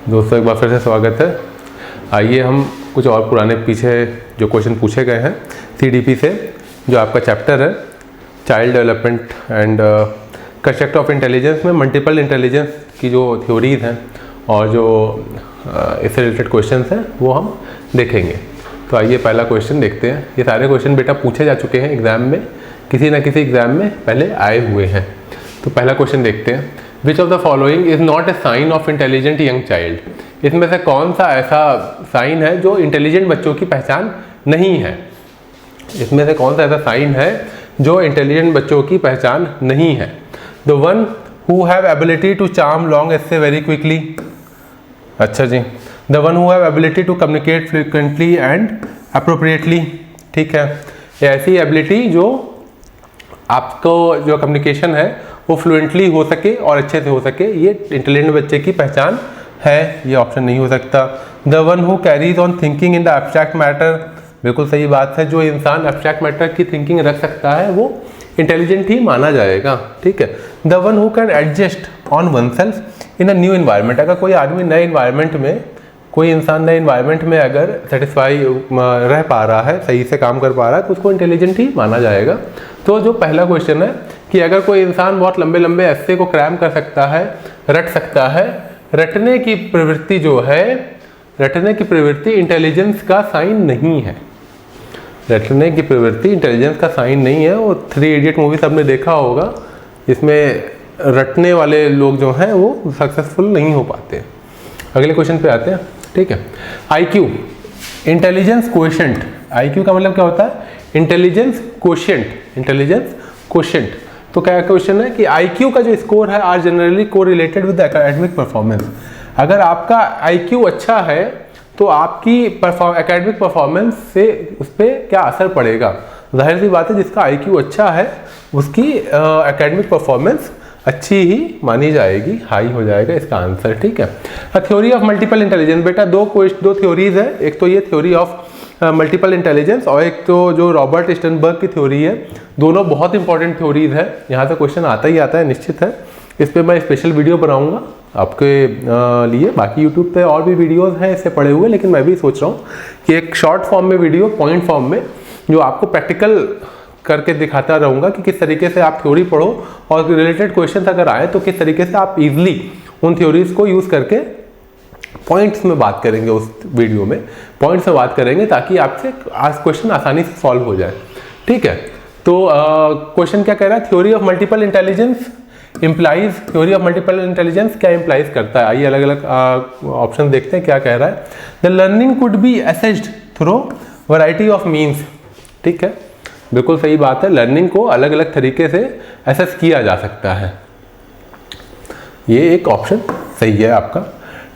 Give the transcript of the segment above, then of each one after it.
दोस्तों एक बार फिर से स्वागत है। आइए हम कुछ और पुराने पीछे जो क्वेश्चन पूछे गए हैं CDP से, जो आपका चैप्टर है child development and construct of intelligence में मल्टीपल इंटेलिजेंस की जो थ्योरीज हैं और जो इससे रिलेटेड क्वेश्चंस हैं वो हम देखेंगे। तो आइए पहला क्वेश्चन देखते हैं। ये सारे क्वेश्चन बेटा पूछे जा चुके हैं एग्जाम में, किसी न किसी एग्जाम में पहले आए हुए हैं। तो पहला क्वेश्चन देखते हैं, which of the following is not a sign of intelligent young child. इसमें से कौन सा ऐसा साइन है जो इंटेलिजेंट बच्चों की पहचान नहीं है? इसमें से कौन सा ऐसा साइन है जो इंटेलिजेंट बच्चों की पहचान नहीं है? The one who have ability to charm long essay very quickly. अच्छा जी। The one who have ability to communicate frequently and appropriately. ठीक है, ऐसी एबिलिटी जो आपको जो कम्युनिकेशन है वो फ्लुएंटली हो सके और अच्छे से हो सके, ये इंटेलिजेंट बच्चे की पहचान है, ये ऑप्शन नहीं हो सकता। The one who carries on thinking in the abstract matter. बिल्कुल सही बात है, जो इंसान एब्स्ट्रैक्ट मैटर की थिंकिंग रख सकता है वो इंटेलिजेंट ही माना जाएगा। ठीक है। The one who can adjust on one self in a new environment. अगर कोई आदमी नए इन्वायरमेंट में, कोई इंसान नए इन्वायरमेंट में अगर सेटिस्फाई रह पा रहा है, सही से काम कर पा रहा है, तो उसको इंटेलिजेंट ही माना जाएगा। तो जो पहला क्वेश्चन है कि अगर कोई इंसान बहुत लंबे लंबे एस्से को क्रैम कर सकता है, रट सकता है, रटने की प्रवृत्ति जो है, रटने की प्रवृत्ति इंटेलिजेंस का साइन नहीं है। रटने की प्रवृत्ति इंटेलिजेंस का साइन नहीं है। वो 3 इडियट मूवी सबने देखा होगा, इसमें रटने वाले लोग जो हैं वो सक्सेसफुल नहीं हो पाते। अगले क्वेश्चन पे आते हैं। ठीक है, IQ इंटेलिजेंस क्वोशिएंट। IQ का मतलब क्या होता है? Intelligence quotient. Intelligence quotient. तो क्या क्वेश्चन है कि IQ का जो स्कोर है are generally correlated with academic performance. अगर आपका IQ अच्छा है तो आपकी एकेडमिक परफॉर्मेंस से उस पर क्या असर पड़ेगा? जाहिर सी बात है, जिसका IQ अच्छा है उसकी एकेडमिक परफॉर्मेंस अच्छी ही मानी जाएगी, हाई हो जाएगा इसका आंसर। ठीक है। Theory of multiple intelligence. बेटा दो थ्योरीज है, एक तो ये थ्योरी ऑफ मल्टीपल इंटेलिजेंस और एक तो जो रॉबर्ट स्टर्नबर्ग की थ्योरी है। दोनों बहुत इंपॉर्टेंट थ्योरीज है, यहाँ से क्वेश्चन आता ही आता है, निश्चित है। इस पर मैं स्पेशल वीडियो बनाऊंगा आपके लिए। बाकी यूट्यूब पे और भी वीडियोस हैं इससे पड़े हुए, लेकिन मैं भी सोच रहा हूँ कि एक शॉर्ट फॉर्म में वीडियो, पॉइंट फॉर्म में, जो आपको प्रैक्टिकल करके दिखाता रहूँगा कि किस तरीके से आप थ्योरी पढ़ो और रिलेटेड क्वेश्चन अगर आए तो किस तरीके से आप इजीली उन थ्योरीज को यूज़ करके पॉइंट्स में बात करेंगे। उस वीडियो में पॉइंट्स में बात करेंगे ताकि आपसे आज क्वेश्चन आसानी से सॉल्व हो जाए। ठीक है। तो क्वेश्चन क्या कह रहा है? Theory of multiple intelligence implies, theory of multiple intelligence क्या इम्प्लाइज करता है? आइए अलग अलग ऑप्शन देखते हैं क्या कह रहा है। The learning could be assessed through variety of means. ठीक है, बिल्कुल सही बात है। लर्निंग को अलग अलग तरीके से असेस किया जा सकता है, ये एक ऑप्शन सही है आपका।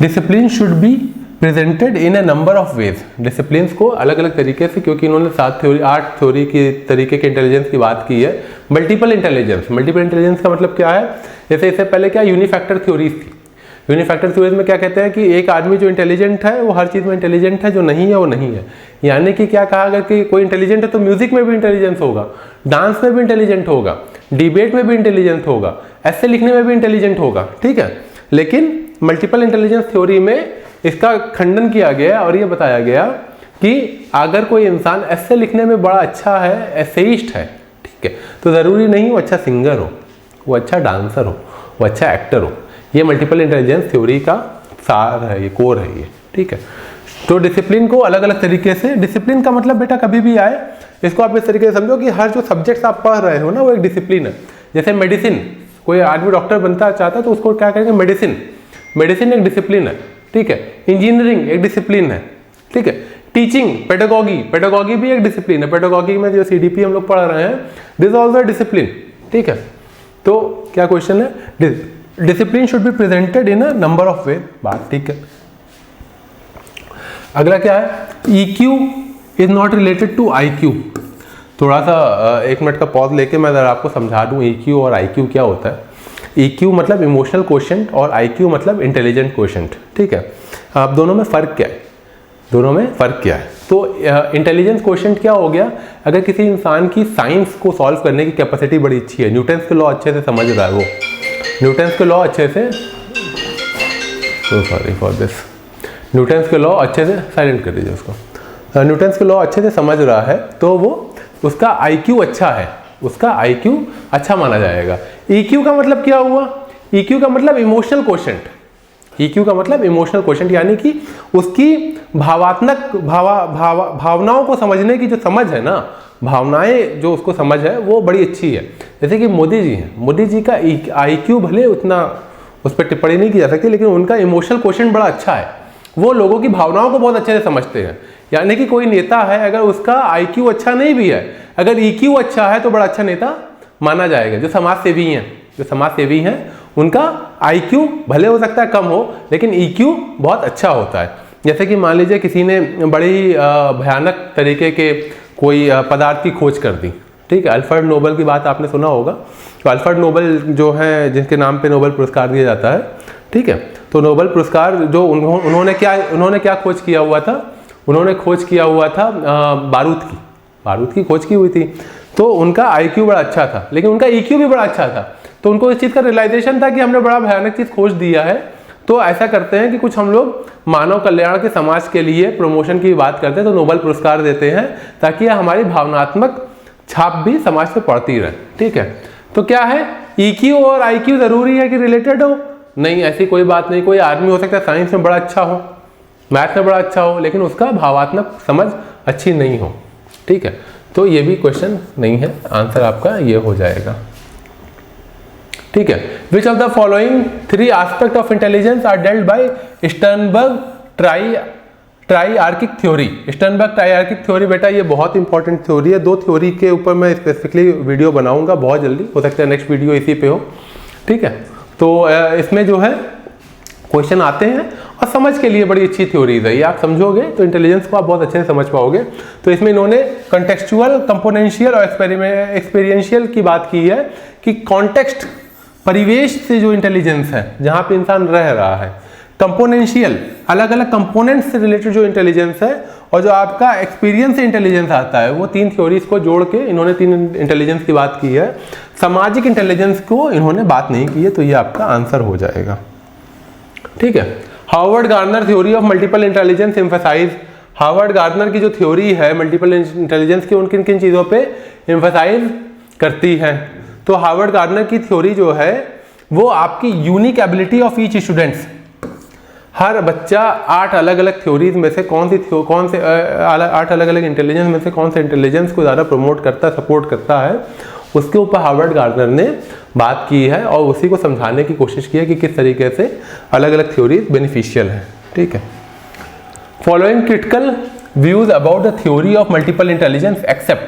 Discipline should be presented in A number of ways. Discipline को अलग अलग तरीके से, क्योंकि इन्होंने 8 थ्योरी के तरीके के इंटेलिजेंस की बात की है। मल्टीपल इंटेलिजेंस, मल्टीपल इंटेलिजेंस का मतलब क्या है? जैसे इससे पहले क्या यूनिफैक्टर थ्योरीज थी। यूनिफैक्टर थ्योरीज में क्या कहते हैं कि एक आदमी जो इंटेलिजेंट है वो हर चीज़ में इंटेलिजेंट है, जो नहीं है वो नहीं है। यानी कि क्या कहा अगर कि कोई इंटेलिजेंट है तो म्यूजिक में भी इंटेलिजेंस होगा, डांस में भी इंटेलिजेंट होगा, डिबेट में भी इंटेलिजेंट होगा, ऐसे लिखने में भी इंटेलिजेंट होगा। ठीक है। लेकिन मल्टीपल इंटेलिजेंस थ्योरी में इसका खंडन किया गया और ये बताया गया कि अगर कोई इंसान ऐसे लिखने में बड़ा अच्छा है, एसेइस्ट है, ठीक है, तो ज़रूरी नहीं वो अच्छा सिंगर हो, वो अच्छा डांसर हो, वो अच्छा एक्टर हो। ये मल्टीपल इंटेलिजेंस थ्योरी का सार है, ये कोर है ये। ठीक है। तो डिसिप्लिन को अलग अलग तरीके से, डिसिप्लिन का मतलब बेटा कभी भी आए, इसको आप इस तरीके से समझो कि हर जो सब्जेक्ट्स आप पढ़ रहे हो ना वो एक डिसिप्लिन है। जैसे मेडिसिन, कोई आदमी डॉक्टर बनता चाहता है तो उसको क्या करेंगे? मेडिसिन, मेडिसिन एक डिसिप्लिन है। ठीक है। इंजीनियरिंग एक डिसिप्लिन है। ठीक है। टीचिंग, पेडागॉगी, पेडागॉगी भी एक डिसिप्लिन है। पेडागॉगी में जो CDP हम लोग पढ़ रहे हैं, दिस ऑल्सो डिसिप्लिन। ठीक है। तो क्या क्वेश्चन है? Discipline should be presented in a number of way. बात ठीक है। अगला क्या है? EQ is not related to IQ। थोड़ा सा 1 मिनट का पॉज लेके मैं जरा आपको समझा दूं EQ और IQ क्या होता है। EQ मतलब इमोशनल क्वोशिएंट और IQ मतलब इंटेलिजेंट क्वोशिएंट। ठीक है। अब दोनों में फ़र्क क्या है? दोनों में फ़र्क क्या है? तो इंटेलिजेंस क्वोशिएंट क्या हो गया? अगर किसी इंसान की साइंस को सॉल्व करने की कैपेसिटी बड़ी अच्छी है, न्यूटन्स के लॉ अच्छे से समझ रहा है, वो न्यूटन्स के लॉ अच्छे से so sorry for this. Newton's के लॉ अच्छे से, साइलेंट कर दीजिए उसको। न्यूटन्स के लॉ अच्छे से समझ रहा है तो वो उसका IQ अच्छा है, उसका IQ अच्छा माना जाएगा। EQ का मतलब क्या हुआ? EQ का मतलब इमोशनल क्वोशेंट। EQ का मतलब इमोशनल क्वोशेंट, यानी कि उसकी भावनाओं को समझने की जो समझ है ना, भावनाएं जो उसको समझ है वो बड़ी अच्छी है। जैसे कि मोदी जी हैं, मोदी जी का IQ भले उतना उस पर टिप्पणी नहीं की जा सकती, लेकिन उनका इमोशनल क्वोशेंट बड़ा अच्छा है। वो लोगों की भावनाओं को बहुत अच्छे से समझते हैं। यानी कि कोई नेता है, अगर उसका IQ अच्छा नहीं भी है, अगर EQ अच्छा है तो बड़ा अच्छा नेता माना जाएगा। जो समाज सेवी हैं उनका IQ भले हो सकता है कम हो, लेकिन EQ बहुत अच्छा होता है। जैसे कि मान लीजिए किसी ने बड़ी भयानक तरीके के कोई पदार्थ की खोज कर दी, ठीक है। अल्फ्रेड नोबेल की बात आपने सुना होगा। तो अल्फ्रेड नोबेल जो है, जिनके नाम पे नोबेल पुरस्कार दिया जाता है, ठीक है। तो नोबेल पुरस्कार जो उन्होंने क्या खोज किया हुआ था? उन्होंने खोज किया हुआ था बारूद की खोज की हुई थी। तो उनका IQ बड़ा अच्छा था, लेकिन उनका EQ भी बड़ा अच्छा था। तो उनको इस चीज़ का रियलाइजेशन था कि हमने बड़ा भयानक चीज़ खोज दिया है, तो ऐसा करते हैं कि कुछ हम लोग मानव कल्याण के, समाज के लिए प्रमोशन की बात करते हैं, तो नोबेल पुरस्कार देते हैं ताकि हमारी भावनात्मक छाप भी समाज पे पड़ती रहे, ठीक है। तो क्या है, EQ और IQ जरूरी है कि रिलेटेड हो? नहीं, ऐसी कोई बात नहीं। कोई आदमी हो सकता है साइंस में बड़ा अच्छा हो, मैथ में बड़ा अच्छा हो, लेकिन उसका भावात्मक समझ अच्छी नहीं हो, ठीक है। तो ये भी क्वेश्चन नहीं है, आंसर आपका ये हो जाएगा, ठीक है। Which of the following 3 aspect of intelligence are dealt by Sternberg triarchic theory? Sternberg triarchic theory बेटा ये बहुत इंपॉर्टेंट थ्योरी है। 2 थ्योरी के ऊपर मैं स्पेसिफिकली वीडियो बनाऊंगा बहुत जल्दी, हो सकता है नेक्स्ट वीडियो इसी पे हो, ठीक है। तो इसमें जो है क्वेश्चन आते हैं और समझ के लिए बड़ी अच्छी थ्योरीज है। ये आप समझोगे तो इंटेलिजेंस को आप बहुत अच्छे से समझ पाओगे। तो इसमें इन्होंने कंटेक्चुअल, कंपोनेंशियल और एक्सपीरियंशियल की बात की है कि कॉन्टेक्स्ट, परिवेश से जो इंटेलिजेंस है, जहाँ पे इंसान रह रहा है। कंपोनेंशियल, अलग अलग कंपोनेंट्स से रिलेटेड जो इंटेलिजेंस है, और जो आपका एक्सपीरियंस से इंटेलिजेंस आता है, वो 3 थ्योरीज को जोड़ के इन्होंने 3 इंटेलिजेंस की बात की है। सामाजिक इंटेलिजेंस को इन्होंने बात नहीं की है, तो ये आपका आंसर हो जाएगा, ठीक है। Howard Gardner theory of multiple intelligence emphasise, Howard Gardner की जो थ्योरी है मल्टीपल इंटेलिजेंस की, उन किन किन चीज़ों पे एम्फसाइज करती है? तो हार्वर्ड गार्नर की थ्योरी जो है वो आपकी unique ability of each students, हर बच्चा 8 अलग अलग थ्योरीज में से 8 अलग अलग इंटेलिजेंस में से कौन से इंटेलिजेंस को ज़्यादा प्रमोट करता है, सपोर्ट करता है, उसके ऊपर हार्वर्ड गार्नर ने बात की है और उसी को समझाने की कोशिश की है कि किस तरीके से अलग अलग थ्योरीज बेनिफिशियल है, ठीक है। Following critical views about the theory of multiple intelligence except.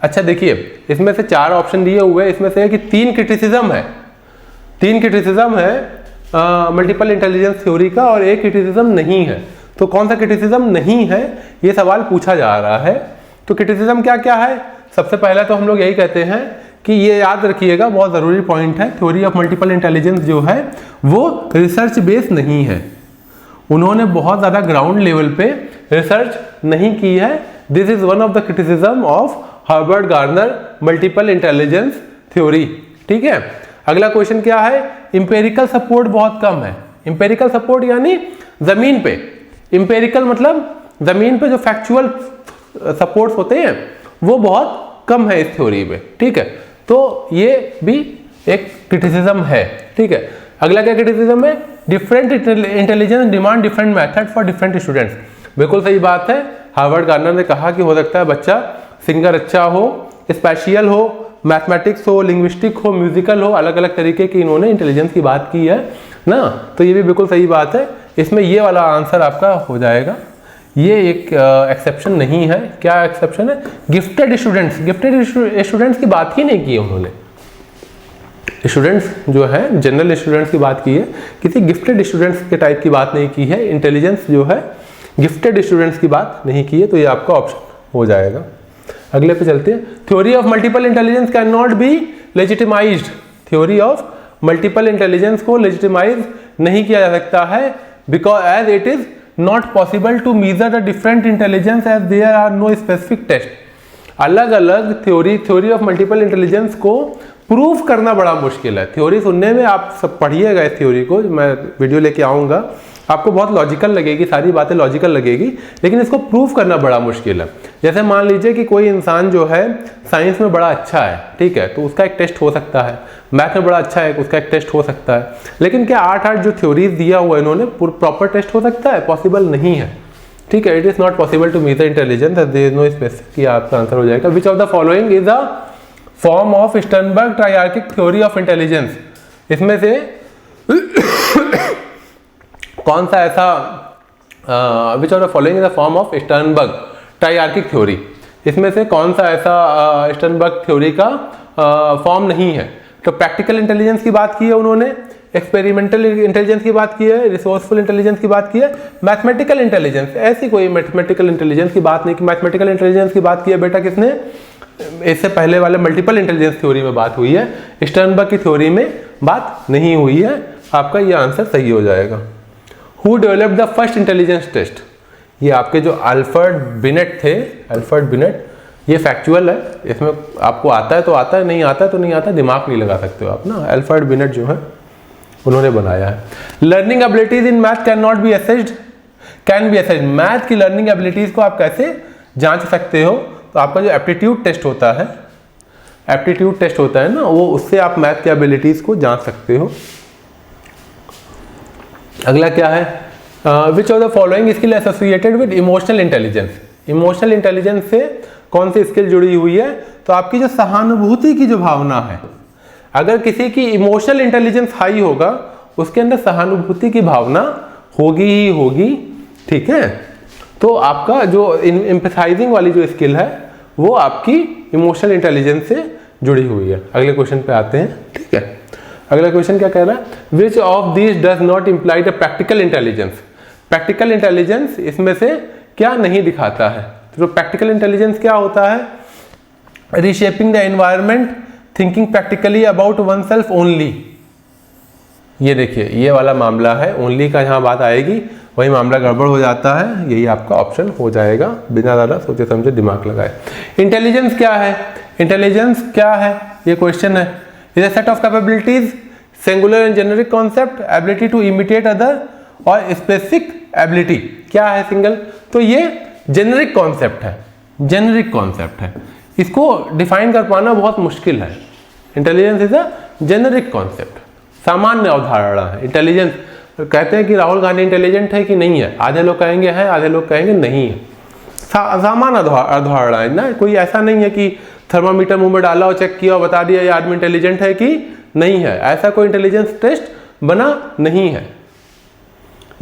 अच्छा देखिए, इसमें से 4 ऑप्शन दिए हुए हैं, इसमें से कि 3 क्रिटिसिज्म है मल्टीपल इंटेलिजेंस थ्योरी का और 1 क्रिटिसिज्म नहीं है। तो कौन सा क्रिटिसिज्म नहीं है, ये सवाल पूछा जा रहा है। तो क्रिटिसिज्म क्या क्या है? सबसे पहला तो हम लोग यही कहते हैं कि ये याद रखिएगा, बहुत ज़रूरी पॉइंट है, थ्योरी ऑफ मल्टीपल इंटेलिजेंस जो है वो रिसर्च बेस्ड नहीं है। उन्होंने बहुत ज़्यादा ग्राउंड लेवल पे रिसर्च नहीं की है। This is one of the criticism of Harvard Garner multiple intelligence theory, ठीक है। अगला क्वेश्चन क्या है? इंपेरिकल सपोर्ट बहुत कम है। इंपेरिकल सपोर्ट यानी जमीन पे, इंपेरिकल मतलब जमीन पे जो फैक्चुअल सपोर्ट्स होते हैं वो बहुत कम है इस थ्योरी में, ठीक है। तो ये भी एक क्रिटिसिज्म है, ठीक है। अगला क्या क्रिटिसिज्म है? Different intelligence demand different method for different students. बिल्कुल सही बात है। हार्वर्ड गार्नर ने कहा कि हो सकता है बच्चा सिंगर अच्छा हो, स्पेशियल हो, मैथमेटिक्स हो, लिंग्विस्टिक हो, म्यूजिकल हो, अलग अलग तरीके की इन्होंने इंटेलिजेंस की बात की है ना। तो ये भी बिल्कुल सही बात है। इसमें ये वाला आंसर आपका हो जाएगा। ये एक एक्सेप्शन नहीं है। क्या एक्सेप्शन है? Gifted students. गिफ्टेड स्टूडेंट्स की बात ही नहीं की है उन्होंने। स्टूडेंट्स जो है जनरल स्टूडेंट्स की बात की है, किसी गिफ्टेड स्टूडेंट्स के टाइप की बात नहीं की है। इंटेलिजेंस जो है गिफ्टेड स्टूडेंट्स की बात नहीं की है, तो ये आपका ऑप्शन हो जाएगा। अगले पे चलते हैं। Theory of multiple intelligence can not be legitimized. Theory of multiple intelligence को लेजिटिमाइज नहीं किया जा सकता है, because as it is not possible to measure the different intelligence as there are no specific test. अलग अलग थ्योरी ऑफ मल्टीपल इंटेलिजेंस को proof करना बड़ा मुश्किल है। थ्योरी सुनने में आप सब पढ़िएगा इस थ्योरी को, मैं वीडियो लेके आऊँगा, आपको बहुत लॉजिकल लगेगी, सारी बातें लॉजिकल लगेगी, लेकिन इसको प्रूफ करना बड़ा मुश्किल है। जैसे मान लीजिए कि कोई इंसान जो है साइंस में बड़ा अच्छा है, ठीक है, तो उसका एक टेस्ट हो सकता है, मैथ में बड़ा अच्छा है, उसका एक टेस्ट हो सकता है, लेकिन क्या 8 जो थ्योरीज दिया हुआ है इन्होंने प्रॉपर टेस्ट हो सकता है? पॉसिबल नहीं है, ठीक है। It is not possible to measure intelligence, there is no specific, आपका आंसर हो जाएगा। Which of the following is a form of Sternberg triarchic theory of intelligence? इसमें से कौन सा ऐसा which of the following is a form of Sternberg triarchic theory? इसमें से कौन सा ऐसा स्टर्नबर्ग थ्योरी का फॉर्म नहीं है? तो प्रैक्टिकल इंटेलिजेंस की बात की है उन्होंने, एक्सपेरिमेंटल इंटेलिजेंस की बात की है, रिसोर्सफुल इंटेलिजेंस की बात की है, मैथमेटिकल इंटेलिजेंस, ऐसी कोई मैथमेटिकल इंटेलिजेंस की बात नहीं की। मैथमेटिकल इंटेलिजेंस की बात की है बेटा किसने? इससे पहले वाले मल्टीपल इंटेलिजेंस थ्योरी में बात हुई है, स्टर्नबर्ग की थ्योरी में बात नहीं हुई है। आपका ये आंसर सही हो जाएगा। Who developed the first intelligence test? ये आपके जो अल्फ्रेड बिनेट थे, अल्फ्रेड बिनेट, ये फैक्चुअल है, इसमें आपको आता है तो आता है, नहीं आता है तो नहीं आता, दिमाग नहीं लगा सकते हो आप ना। अल्फ्रेड बिनेट जो है उन्होंने बनाया है। Learning abilities in math can not B assessed, can be assessed. Math की लर्निंग एबिलिटीज को आप कैसे जांच सकते हो? तो आपका जो एप्टीट्यूड टेस्ट होता है, एप्टीट्यूड टेस्ट होता है ना, वो उससे आप मैथ की एबिलिटीज को जांच सकते हो। अगला क्या है? Which of the following skill associated with emotional intelligence? Emotional intelligence से कौन सी स्किल जुड़ी हुई है? तो आपकी जो सहानुभूति की जो भावना है, अगर किसी की इमोशनल इंटेलिजेंस हाई होगा, उसके अंदर सहानुभूति की भावना होगी ही होगी, ठीक है। तो आपका जो एम्पैथाइजिंग वाली जो स्किल है वो आपकी इमोशनल इंटेलिजेंस से जुड़ी हुई है। अगले क्वेश्चन पे आते हैं, ठीक है। अगला क्वेश्चन क्या कह रहा है? Which of this does not imply the practical intelligence? Practical intelligence इसमें से क्या नहीं दिखाता है? तो प्रैक्टिकल इंटेलिजेंस क्या होता है? Reshaping the environment, thinking practically about one self only. ये देखिए, ये वाला मामला है, ओनली का यहाँ बात आएगी, वही मामला गड़बड़ हो जाता है। यही आपका ऑप्शन हो जाएगा, बिना ज़्यादा सोचे समझे दिमाग लगाए। इंटेलिजेंस क्या है? इंटेलिजेंस क्या है? ये क्वेश्चन है। Is a set of capabilities, singular and generic concept, ability to imitate other और स्पेसिफिक एबिलिटी। क्या है सिंगल? तो ये जेनेरिक कॉन्सेप्ट है, जेनेरिक कॉन्सेप्ट है, इसको डिफाइन कर पाना बहुत मुश्किल है। Intelligence is a generic concept, सामान्य अवधारणा है। इंटेलिजेंस कहते हैं कि राहुल गांधी इंटेलिजेंट है कि नहीं है, आधे लोग कहेंगे है, आधे लोग कहेंगे नहीं है। सामान्य अवधारणा है ना, कोई ऐसा नहीं है कि थर्मामीटर मुंह में डाला और चेक किया और बता दिया ये आदमी इंटेलिजेंट है कि नहीं है, ऐसा कोई इंटेलिजेंस टेस्ट बना नहीं है,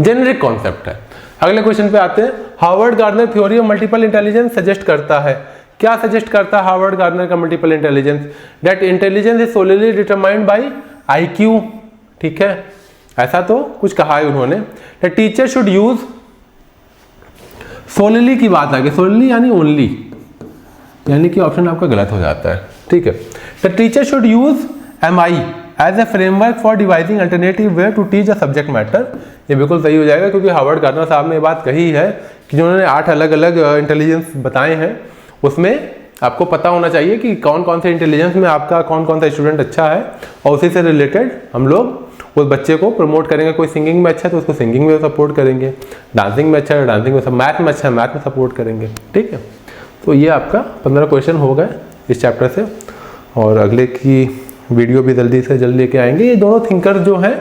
जेनेरिक कॉन्सेप्ट है। अगले क्वेश्चन पे आते हैं। Harvard gardener theory of multiple intelligence suggest करता है, क्या सजेस्ट करता है हार्वर्ड गार्डनर का multiple intelligence? That intelligence is सोलिली determined by IQ, ठीक है, ऐसा तो कुछ कहा है उन्होंने। द टीचर शुड यूज, सोलिली की बात आ गई, सोलिली यानी ओनली, यानी कि ऑप्शन आपका गलत हो जाता है, ठीक है। The teacher should use MI as a framework for devising alternative way to teach a subject matter. ये बिल्कुल सही हो जाएगा, क्योंकि हार्वर्ड गार्डनर साहब ने ये बात कही है कि जिन्होंने 8 अलग अलग इंटेलिजेंस बताए हैं, उसमें आपको पता होना चाहिए कि कौन कौन से इंटेलिजेंस में आपका कौन कौन सा स्टूडेंट अच्छा है, और उसी से रिलेटेड हम लोग उस बच्चे को प्रमोट करेंगे। कोई सिंगिंग में अच्छा है तो उसको सिंगिंग में सपोर्ट करेंगे, डांसिंग में अच्छा है डांसिंग में, मैथ में अच्छा है मैथ में सपोर्ट करेंगे, ठीक है। तो ये आपका 15 क्वेश्चन हो गए इस चैप्टर से, और अगले की वीडियो भी जल्दी से जल्द लेके आएंगे। ये दोनों थिंकर जो हैं,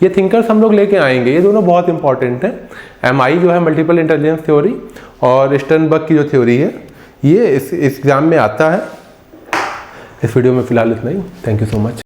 ये थिंकर्स हम लोग लेके आएंगे, ये दोनों बहुत इंपॉर्टेंट है। MI जो है मल्टीपल इंटेलिजेंस थ्योरी, और स्टर्नबर्ग की जो थ्योरी है, ये इस एग्जाम में आता है। इस वीडियो में फिलहाल इतना ही। Thank you so much.